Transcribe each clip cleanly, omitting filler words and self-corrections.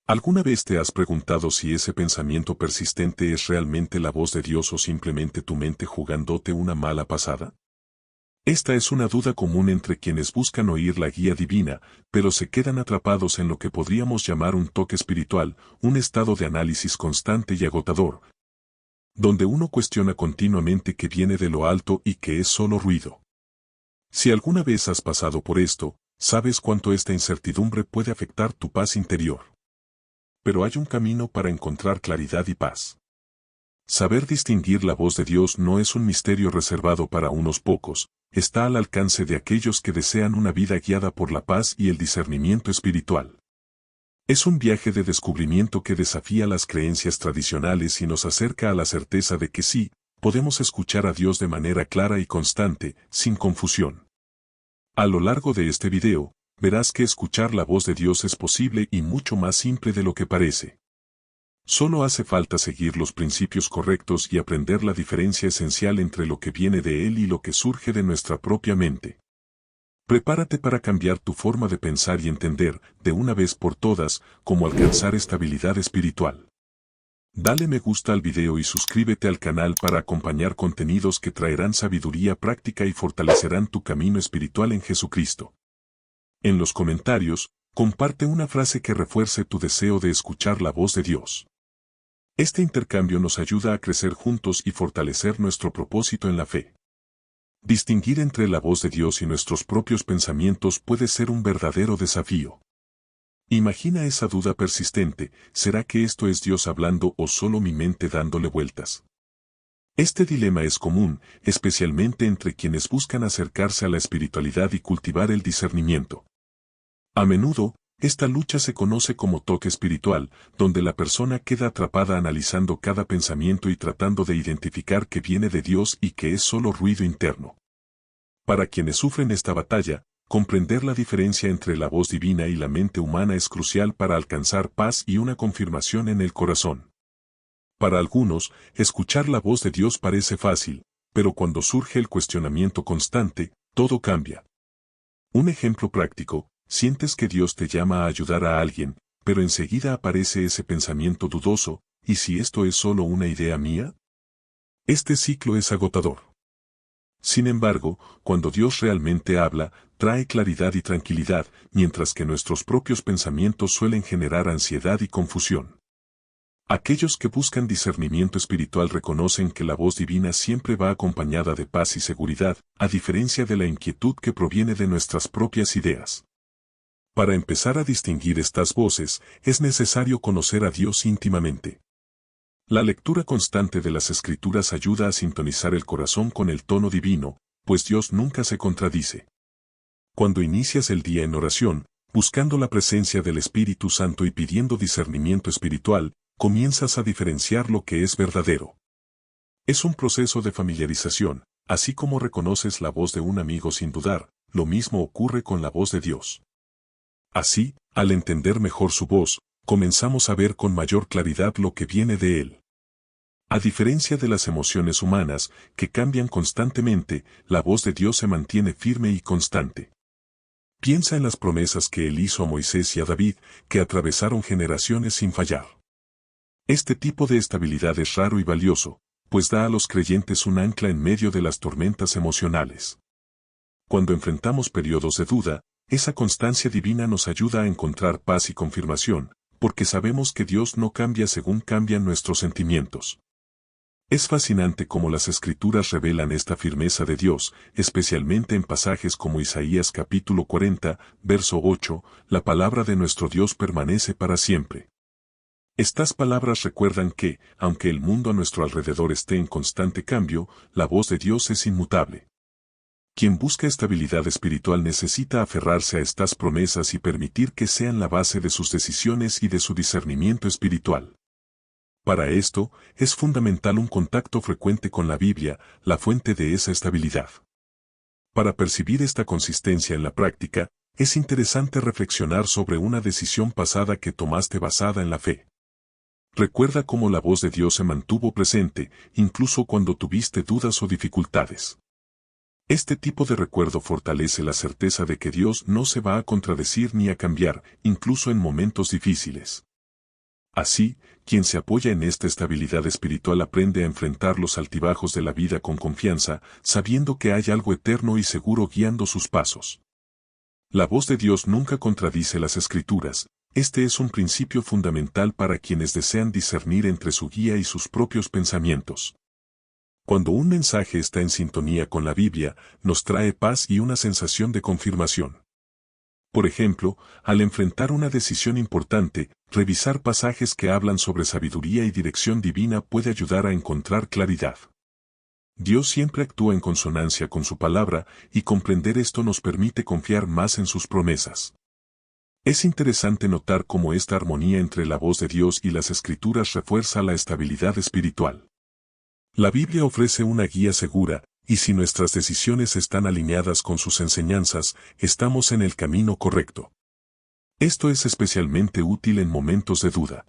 ¿Alguna vez te has preguntado si ese pensamiento persistente es realmente la voz de Dios o simplemente tu mente jugándote una mala pasada? Esta es una duda común entre quienes buscan oír la guía divina, pero se quedan atrapados en lo que podríamos llamar un toque espiritual, un estado de análisis constante y agotador, donde uno cuestiona continuamente qué viene de lo alto y qué es solo ruido. Si alguna vez has pasado por esto, sabes cuánto esta incertidumbre puede afectar tu paz interior. Pero hay un camino para encontrar claridad y paz. Saber distinguir la voz de Dios no es un misterio reservado para unos pocos, está al alcance de aquellos que desean una vida guiada por la paz y el discernimiento espiritual. Es un viaje de descubrimiento que desafía las creencias tradicionales y nos acerca a la certeza de que sí, podemos escuchar a Dios de manera clara y constante, sin confusión. A lo largo de este video, verás que escuchar la voz de Dios es posible y mucho más simple de lo que parece. Solo hace falta seguir los principios correctos y aprender la diferencia esencial entre lo que viene de Él y lo que surge de nuestra propia mente. Prepárate para cambiar tu forma de pensar y entender, de una vez por todas, cómo alcanzar estabilidad espiritual. Dale me gusta al video y suscríbete al canal para acompañar contenidos que traerán sabiduría práctica y fortalecerán tu camino espiritual en Jesucristo. En los comentarios, comparte una frase que refuerce tu deseo de escuchar la voz de Dios. Este intercambio nos ayuda a crecer juntos y fortalecer nuestro propósito en la fe. Distinguir entre la voz de Dios y nuestros propios pensamientos puede ser un verdadero desafío. Imagina esa duda persistente, ¿será que esto es Dios hablando o solo mi mente dándole vueltas? Este dilema es común, especialmente entre quienes buscan acercarse a la espiritualidad y cultivar el discernimiento. A menudo, esta lucha se conoce como toque espiritual, donde la persona queda atrapada analizando cada pensamiento y tratando de identificar qué viene de Dios y qué es solo ruido interno. Para quienes sufren esta batalla, comprender la diferencia entre la voz divina y la mente humana es crucial para alcanzar paz y una confirmación en el corazón. Para algunos, escuchar la voz de Dios parece fácil, pero cuando surge el cuestionamiento constante, todo cambia. Un ejemplo práctico: sientes que Dios te llama a ayudar a alguien, pero enseguida aparece ese pensamiento dudoso, ¿y si esto es solo una idea mía? Este ciclo es agotador. Sin embargo, cuando Dios realmente habla, trae claridad y tranquilidad, mientras que nuestros propios pensamientos suelen generar ansiedad y confusión. Aquellos que buscan discernimiento espiritual reconocen que la voz divina siempre va acompañada de paz y seguridad, a diferencia de la inquietud que proviene de nuestras propias ideas. Para empezar a distinguir estas voces, es necesario conocer a Dios íntimamente. La lectura constante de las Escrituras ayuda a sintonizar el corazón con el tono divino, pues Dios nunca se contradice. Cuando inicias el día en oración, buscando la presencia del Espíritu Santo y pidiendo discernimiento espiritual, comienzas a diferenciar lo que es verdadero. Es un proceso de familiarización, así como reconoces la voz de un amigo sin dudar, lo mismo ocurre con la voz de Dios. Así, al entender mejor su voz, comenzamos a ver con mayor claridad lo que viene de Él. A diferencia de las emociones humanas, que cambian constantemente, la voz de Dios se mantiene firme y constante. Piensa en las promesas que Él hizo a Moisés y a David, que atravesaron generaciones sin fallar. Este tipo de estabilidad es raro y valioso, pues da a los creyentes un ancla en medio de las tormentas emocionales. Cuando enfrentamos periodos de duda, esa constancia divina nos ayuda a encontrar paz y confirmación, porque sabemos que Dios no cambia según cambian nuestros sentimientos. Es fascinante cómo las Escrituras revelan esta firmeza de Dios, especialmente en pasajes como Isaías capítulo 40, verso 8, la palabra de nuestro Dios permanece para siempre. Estas palabras recuerdan que, aunque el mundo a nuestro alrededor esté en constante cambio, la voz de Dios es inmutable. Quien busca estabilidad espiritual necesita aferrarse a estas promesas y permitir que sean la base de sus decisiones y de su discernimiento espiritual. Para esto, es fundamental un contacto frecuente con la Biblia, la fuente de esa estabilidad. Para percibir esta consistencia en la práctica, es interesante reflexionar sobre una decisión pasada que tomaste basada en la fe. Recuerda cómo la voz de Dios se mantuvo presente, incluso cuando tuviste dudas o dificultades. Este tipo de recuerdo fortalece la certeza de que Dios no se va a contradecir ni a cambiar, incluso en momentos difíciles. Así, quien se apoya en esta estabilidad espiritual aprende a enfrentar los altibajos de la vida con confianza, sabiendo que hay algo eterno y seguro guiando sus pasos. La voz de Dios nunca contradice las Escrituras. Este es un principio fundamental para quienes desean discernir entre su guía y sus propios pensamientos. Cuando un mensaje está en sintonía con la Biblia, nos trae paz y una sensación de confirmación. Por ejemplo, al enfrentar una decisión importante, revisar pasajes que hablan sobre sabiduría y dirección divina puede ayudar a encontrar claridad. Dios siempre actúa en consonancia con su palabra, y comprender esto nos permite confiar más en sus promesas. Es interesante notar cómo esta armonía entre la voz de Dios y las Escrituras refuerza la estabilidad espiritual. La Biblia ofrece una guía segura, y si nuestras decisiones están alineadas con sus enseñanzas, estamos en el camino correcto. Esto es especialmente útil en momentos de duda.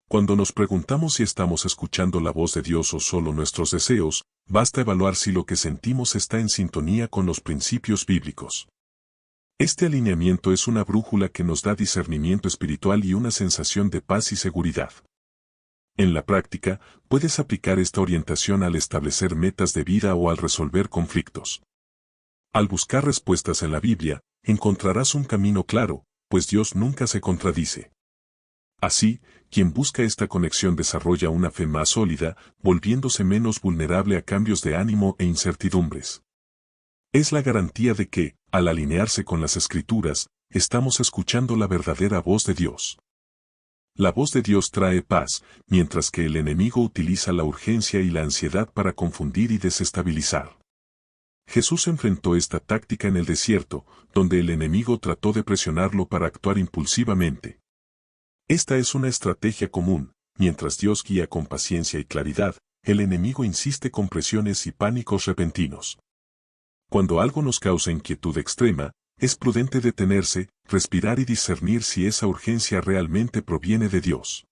Cuando nos preguntamos si estamos escuchando la voz de Dios o solo nuestros deseos, basta evaluar si lo que sentimos está en sintonía con los principios bíblicos. Este alineamiento es una brújula que nos da discernimiento espiritual y una sensación de paz y seguridad. En la práctica, puedes aplicar esta orientación al establecer metas de vida o al resolver conflictos. Al buscar respuestas en la Biblia, encontrarás un camino claro, pues Dios nunca se contradice. Así, quien busca esta conexión desarrolla una fe más sólida, volviéndose menos vulnerable a cambios de ánimo e incertidumbres. Es la garantía de que, al alinearse con las Escrituras, estamos escuchando la verdadera voz de Dios. La voz de Dios trae paz, mientras que el enemigo utiliza la urgencia y la ansiedad para confundir y desestabilizar. Jesús enfrentó esta táctica en el desierto, donde el enemigo trató de presionarlo para actuar impulsivamente. Esta es una estrategia común. Mientras Dios guía con paciencia y claridad, el enemigo insiste con presiones y pánicos repentinos. Cuando algo nos causa inquietud extrema, es prudente detenerse, respirar y discernir si esa urgencia realmente proviene de Dios.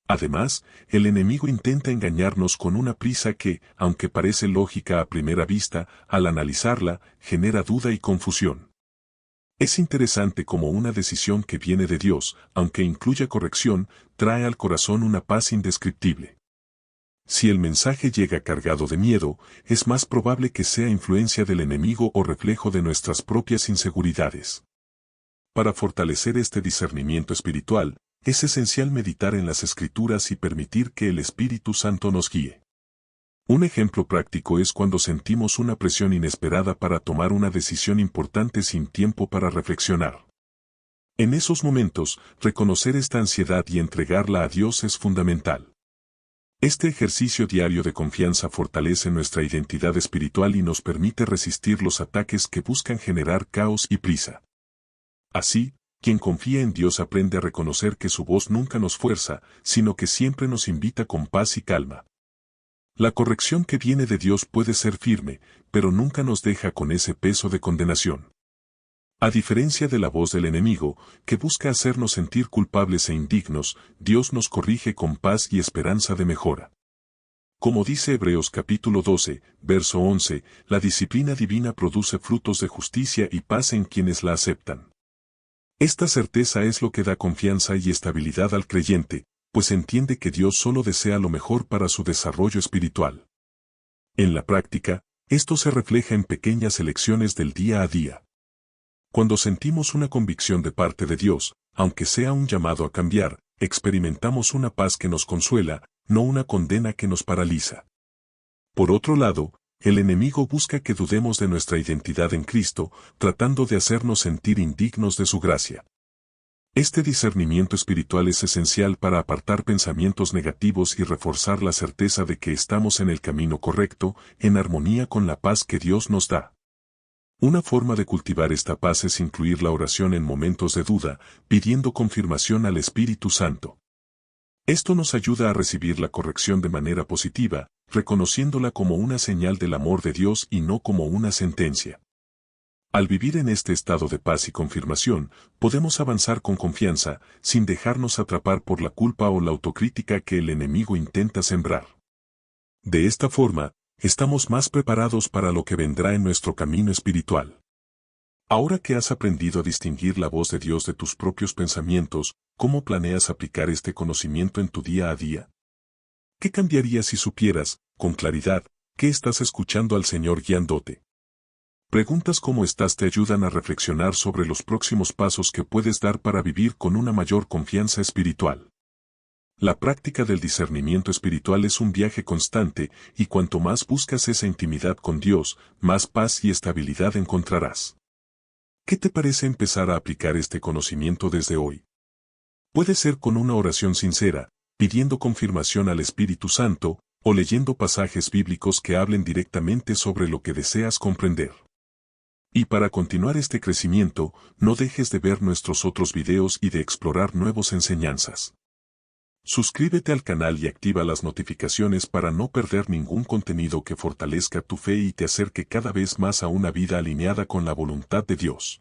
Además, el enemigo intenta engañarnos con una prisa que, aunque parece lógica a primera vista, al analizarla, genera duda y confusión. Es interesante cómo una decisión que viene de Dios, aunque incluya corrección, trae al corazón una paz indescriptible. Si el mensaje llega cargado de miedo, es más probable que sea influencia del enemigo o reflejo de nuestras propias inseguridades. Para fortalecer este discernimiento espiritual, es esencial meditar en las Escrituras y permitir que el Espíritu Santo nos guíe. Un ejemplo práctico es cuando sentimos una presión inesperada para tomar una decisión importante sin tiempo para reflexionar. En esos momentos, reconocer esta ansiedad y entregarla a Dios es fundamental. Este ejercicio diario de confianza fortalece nuestra identidad espiritual y nos permite resistir los ataques que buscan generar caos y prisa. Así, quien confía en Dios aprende a reconocer que su voz nunca nos fuerza, sino que siempre nos invita con paz y calma. La corrección que viene de Dios puede ser firme, pero nunca nos deja con ese peso de condenación. A diferencia de la voz del enemigo, que busca hacernos sentir culpables e indignos, Dios nos corrige con paz y esperanza de mejora. Como dice Hebreos capítulo 12, verso 11, la disciplina divina produce frutos de justicia y paz en quienes la aceptan. Esta certeza es lo que da confianza y estabilidad al creyente, pues entiende que Dios solo desea lo mejor para su desarrollo espiritual. En la práctica, esto se refleja en pequeñas elecciones del día a día. Cuando sentimos una convicción de parte de Dios, aunque sea un llamado a cambiar, experimentamos una paz que nos consuela, no una condena que nos paraliza. Por otro lado, el enemigo busca que dudemos de nuestra identidad en Cristo, tratando de hacernos sentir indignos de su gracia. Este discernimiento espiritual es esencial para apartar pensamientos negativos y reforzar la certeza de que estamos en el camino correcto, en armonía con la paz que Dios nos da. Una forma de cultivar esta paz es incluir la oración en momentos de duda, pidiendo confirmación al Espíritu Santo. Esto nos ayuda a recibir la corrección de manera positiva, reconociéndola como una señal del amor de Dios y no como una sentencia. Al vivir en este estado de paz y confirmación, podemos avanzar con confianza, sin dejarnos atrapar por la culpa o la autocrítica que el enemigo intenta sembrar. De esta forma, estamos más preparados para lo que vendrá en nuestro camino espiritual. Ahora que has aprendido a distinguir la voz de Dios de tus propios pensamientos, ¿cómo planeas aplicar este conocimiento en tu día a día? ¿Qué cambiaría si supieras, con claridad, que estás escuchando al Señor guiándote? Preguntas como estas te ayudan a reflexionar sobre los próximos pasos que puedes dar para vivir con una mayor confianza espiritual. La práctica del discernimiento espiritual es un viaje constante, y cuanto más buscas esa intimidad con Dios, más paz y estabilidad encontrarás. ¿Qué te parece empezar a aplicar este conocimiento desde hoy? Puede ser con una oración sincera, pidiendo confirmación al Espíritu Santo, o leyendo pasajes bíblicos que hablen directamente sobre lo que deseas comprender. Y para continuar este crecimiento, no dejes de ver nuestros otros videos y de explorar nuevas enseñanzas. Suscríbete al canal y activa las notificaciones para no perder ningún contenido que fortalezca tu fe y te acerque cada vez más a una vida alineada con la voluntad de Dios.